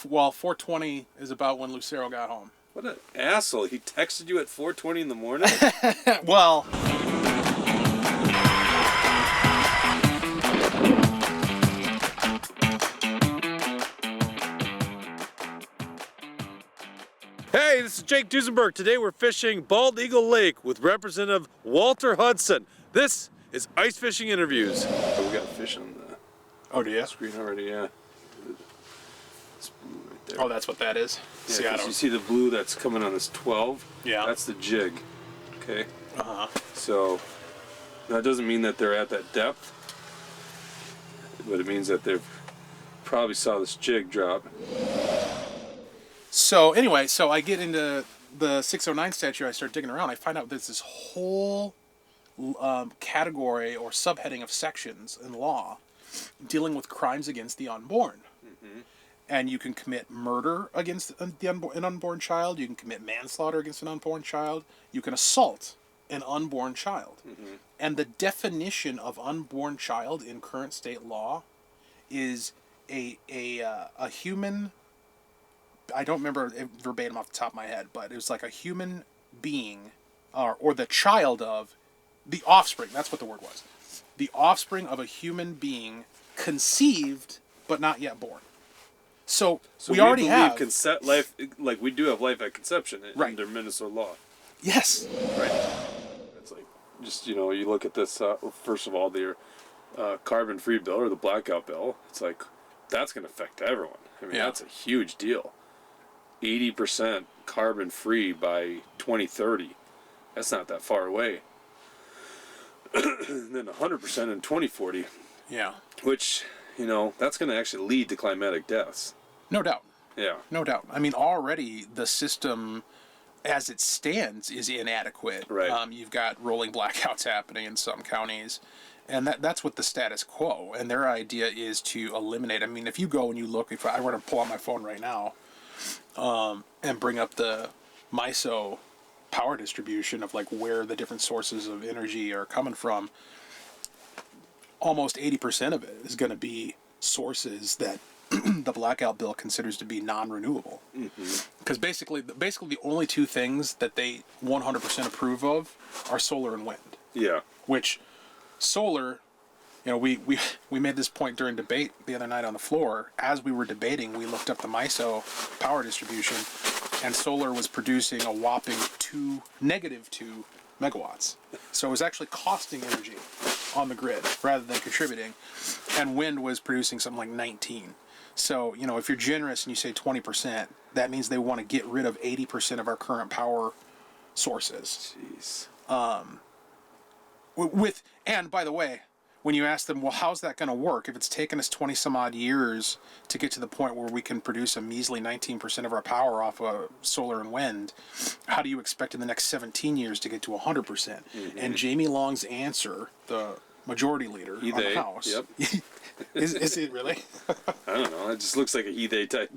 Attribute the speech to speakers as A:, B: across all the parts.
A: Well, 4:20 is about when Lucero got home.
B: What an asshole. He texted you at 4:20 in the morning?
A: Well,
B: Hey, this is Jake Duesenberg. Today we're fishing Bald Eagle Lake with Representative Walter Hudson. This is Ice Fishing Interviews. Oh, we got a fish on the
A: do you?
B: screen already, yeah. It's blue right there.
A: Oh, that's what that is.
B: Yeah,
A: See, I
B: 'cause
A: don't.
B: you see the blue that's coming on this 12?
A: Yeah.
B: That's the jig, okay?
A: Uh-huh.
B: So, that doesn't mean that they're at that depth, but it means that they've probably saw this jig drop.
A: So anyway, so I get into the 609 statute. I start digging around. I find out there's this whole category or subheading of sections in law dealing with crimes against the unborn.
B: Mm-hmm.
A: And you can commit murder against an unborn child. You can commit manslaughter against an unborn child. You can assault an unborn child.
B: Mm-hmm.
A: And the definition of unborn child in current state law is a human. I don't remember it verbatim off the top of my head, but it was like a human being, or the child of, the offspring. That's what the word was. The offspring of a human being conceived but not yet born. So we already have
B: life, like we do have life at conception
A: Right.
B: under Minnesota law.
A: Yes.
B: Right. It's like, just, you look at this, first of all, the carbon-free bill or the blackout bill. It's like, that's going to affect everyone. I mean,
A: Yeah.
B: that's a huge deal. 80% carbon-free by 2030. That's not that far away. And then 100% in 2040,
A: Yeah.
B: which, that's going to actually lead to climatic deaths.
A: No doubt.
B: Yeah.
A: No doubt. I mean, already the system, as it stands, is inadequate.
B: Right.
A: You've got rolling blackouts happening in some counties, and that's what the status quo. And their idea is to eliminate. I mean, if you go and you look, if I were to pull out my phone right now, and bring up the MISO power distribution of like where the different sources of energy are coming from, almost 80% of it is going to be sources that the blackout bill considers to be non-renewable. Because basically the only two things that they 100% approve of are solar and wind.
B: Yeah.
A: Which solar, we made this point during debate the other night on the floor. As we were debating, we looked up the MISO power distribution, and solar was producing a whopping -2 megawatts. So it was actually costing energy on the grid rather than contributing. And wind was producing something like 19. So, if you're generous and you say 20%, that means they want to get rid of 80% of our current power sources.
B: Jeez.
A: And by the way, when you ask them, well, how's that going to work? If it's taken us 20 some odd years to get to the point where we can produce a measly 19% of our power off of solar and wind, how do you expect in the next 17 years to get to 100%?
B: Mm-hmm.
A: And Jamie Long's answer, the majority leader on the House.
B: Yep.
A: Is it really?
B: I don't know. It just looks like a he-they type.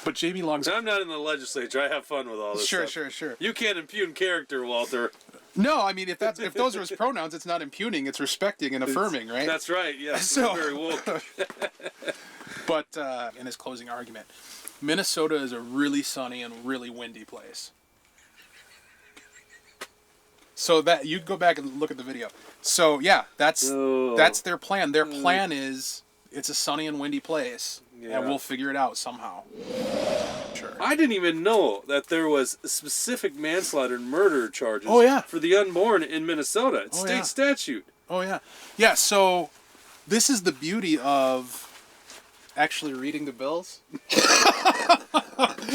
A: But Jamie Long's...
B: I'm not in the legislature. I have fun with all this stuff.
A: Sure.
B: You can't impugn character, Walter.
A: No, I mean, if those are his pronouns, it's not impugning, it's respecting and affirming, right?
B: That's right, yes.
A: So-
B: Very woke.
A: But in his closing argument, Minnesota is a really sunny and really windy place. So that you go back and look at the video. So yeah, that's their plan. Their plan is it's a sunny and windy place, and we'll figure it out somehow. Sure.
B: I didn't even know that there was specific manslaughter and murder charges for the unborn in Minnesota. It's state statute.
A: Oh yeah. Yeah, so this is the beauty of actually reading the bills.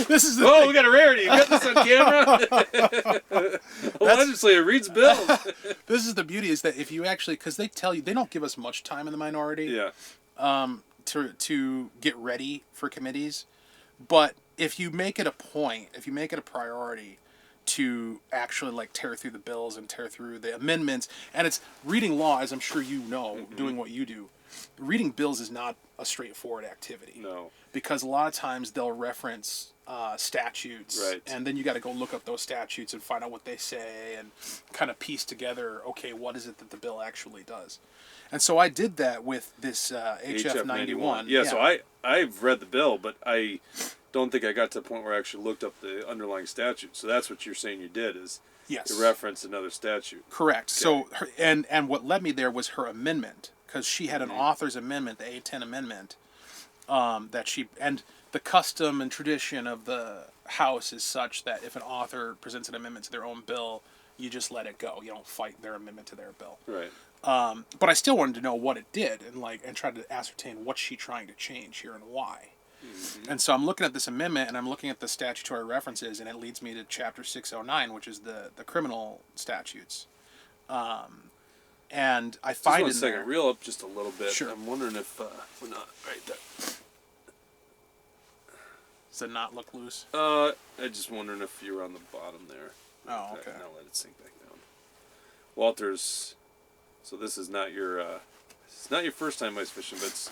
A: This is the thing.
B: We got a rarity. You got this on camera? A legislator reads bills.
A: This is the beauty, is that if you actually, because they tell you, they don't give us much time in the minority to get ready for committees. But if you make it a point, if you make it a priority to actually like tear through the bills and tear through the amendments, and it's reading law, as I'm sure you know, doing what you do, reading bills is not a straightforward activity.
B: No.
A: Because a lot of times they'll reference statutes,
B: Right.
A: and then you got to go look up those statutes and find out what they say and kind of piece together, okay, what is it that the bill actually does? And so I did that with this HF 91.
B: Yeah, so I've read the bill, but I don't think I got to the point where I actually looked up the underlying statute. So that's what you're saying you did, is
A: Yes.
B: you referenced another statute.
A: Correct.
B: Okay.
A: So, and what led me there was her amendment, because she had an author's amendment, the A10 amendment, that she, and the custom and tradition of the House is such that if an author presents an amendment to their own bill, you just let it go. You don't fight their amendment to their bill.
B: Right.
A: But I still wanted to know what it did, and try to ascertain what's she trying to change here and why. Mm-hmm. And so I'm looking at this amendment, and I'm looking at the statutory references, and it leads me to Chapter 609, which is the criminal statutes. And I find
B: just one second, reel up just a little bit.
A: Sure.
B: I'm wondering if we're not right there.
A: Does it not look loose?
B: I just wondering if you're on the bottom there.
A: Oh, okay.
B: Now let it sink back down. Walter's. So this is not your. It's not your first time ice fishing, but it's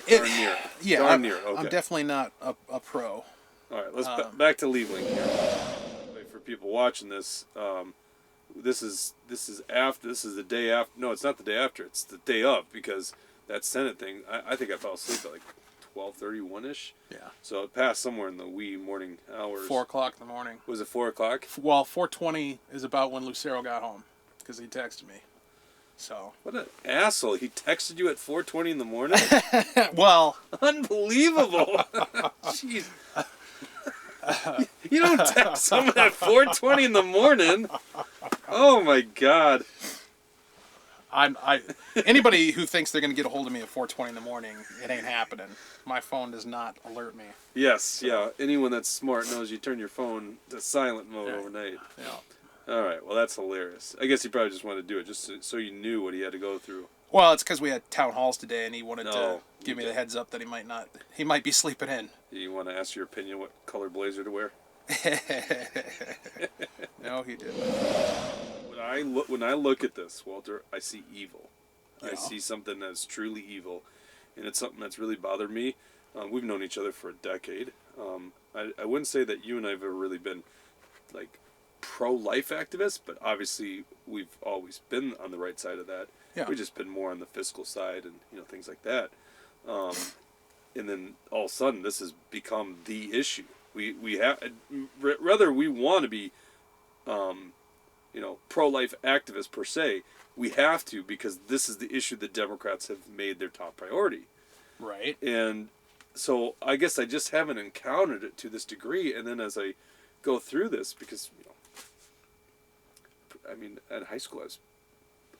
B: darn near.
A: Yeah,
B: darn near. Okay.
A: I'm definitely not a pro.
B: All right, let's back to leveling here. For people watching this, this is the day after. No, it's not the day after. It's the day of, because that Senate thing. I think I fell asleep at like 12:31 ish.
A: Yeah.
B: So it passed somewhere in the wee morning hours.
A: 4:00 in the morning.
B: Was it 4:00?
A: Well, 4:20 is about when Lucero got home, because he texted me. So.
B: What an asshole! He texted you at 4:20 in the morning.
A: Well.
B: Unbelievable. Jeez. You don't text someone at 4:20 in the morning. Oh my God.
A: Anybody who thinks they're going to get a hold of me at 4:20 in the morning, it ain't happening. My phone does not alert me.
B: Yes, so. Yeah. Anyone that's smart knows you turn your phone to silent mode overnight.
A: Yeah.
B: All right. Well, that's hilarious. I guess he probably just wanted to do it just so you knew what he had to go through.
A: Well, it's because we had town halls today, and he wanted to give me the heads up that he might be sleeping in.
B: You want to ask your opinion what color blazer to wear?
A: No, he didn't.
B: When I look at this, Walter, I see evil.
A: Yeah.
B: I see something that's truly evil, and it's something that's really bothered me. We've known each other for a decade. I wouldn't say that you and I have ever really been like pro-life activists, but obviously we've always been on the right side of that.
A: Yeah.
B: We've just been more on the fiscal side and things like that. And then all of a sudden this has become the issue. We have, whether we want to be pro-life activists per se, we have to, because this is the issue that Democrats have made their top priority.
A: Right.
B: And so I guess I just haven't encountered it to this degree. And then as I go through this, because I mean, at high school,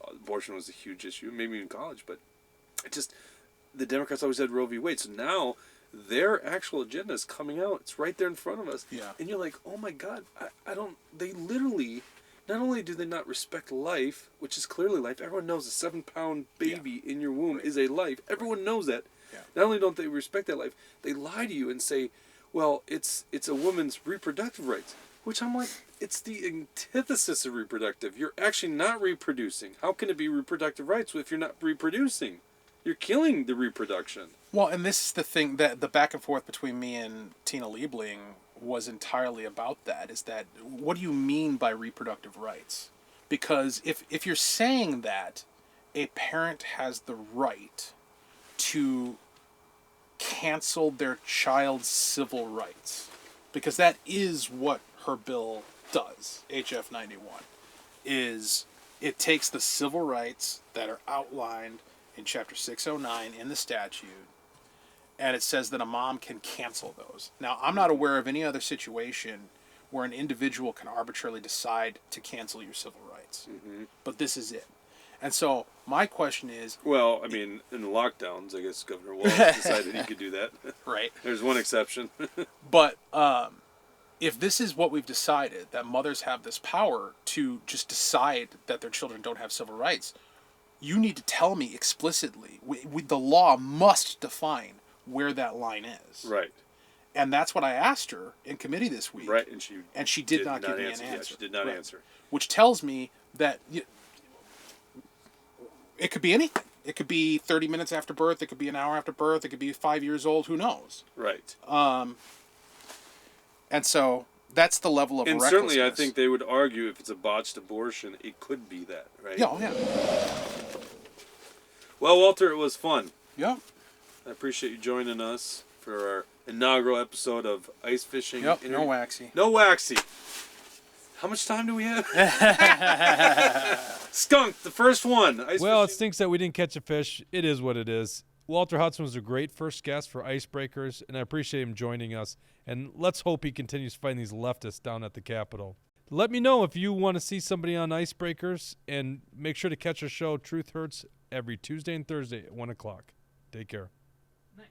B: abortion was a huge issue, maybe in college, but the Democrats always had Roe v. Wade. So now their actual agenda is coming out. It's right there in front of us.
A: Yeah.
B: And you're like, oh my God, I don't, they literally, not only do they not respect life, which is clearly life, everyone knows a 7-pound baby in your womb is a life. Everyone knows that.
A: Yeah.
B: Not only don't they respect that life, they lie to you and say, well, it's a woman's reproductive rights. Which I'm like, it's the antithesis of reproductive. You're actually not reproducing. How can it be reproductive rights if you're not reproducing? You're killing the reproduction.
A: Well, and this is the thing, that the back and forth between me and Tina Liebling was entirely about that, is that, what do you mean by reproductive rights? Because if you're saying that a parent has the right to cancel their child's civil rights, because that is what her bill does, HF 91, is it takes the civil rights that are outlined in Chapter 609 in the statute, and it says that a mom can cancel those. Now, I'm not aware of any other situation where an individual can arbitrarily decide to cancel your civil rights. Mm-hmm. But this is it. And so my question is...
B: Well, I mean, in the lockdowns, I guess Governor Walz decided he could do that.
A: Right.
B: There's one exception.
A: But if this is what we've decided, that mothers have this power to just decide that their children don't have civil rights, you need to tell me explicitly. The law must define where that line is.
B: Right.
A: And that's what I asked her in committee this week.
B: Right,
A: and she did not give me an answer.
B: Yeah, she did not answer.
A: Which tells me that it could be anything. It could be 30 minutes after birth. It could be an hour after birth. It could be 5 years old. Who knows?
B: Right.
A: And so that's the level of
B: And
A: recklessness.
B: certainly I think they would argue if it's a botched abortion, it could be that, right?
A: Yeah, yeah.
B: Well, Walter, it was fun.
A: Yeah.
B: I appreciate you joining us for our inaugural episode of Ice Fishing.
A: Yep, no waxy.
B: No waxy. How much time do we have? Skunk, the first one.
C: Well,
B: fishing.
C: it stinks that we didn't catch a fish. It is what it is. Walter Hudson was a great first guest for Icebreakers, and I appreciate him joining us. And let's hope he continues fighting these leftists down at the Capitol. Let me know if you want to see somebody on Icebreakers, and make sure to catch our show, Truth Hurts, every Tuesday and Thursday at 1 o'clock. Take care.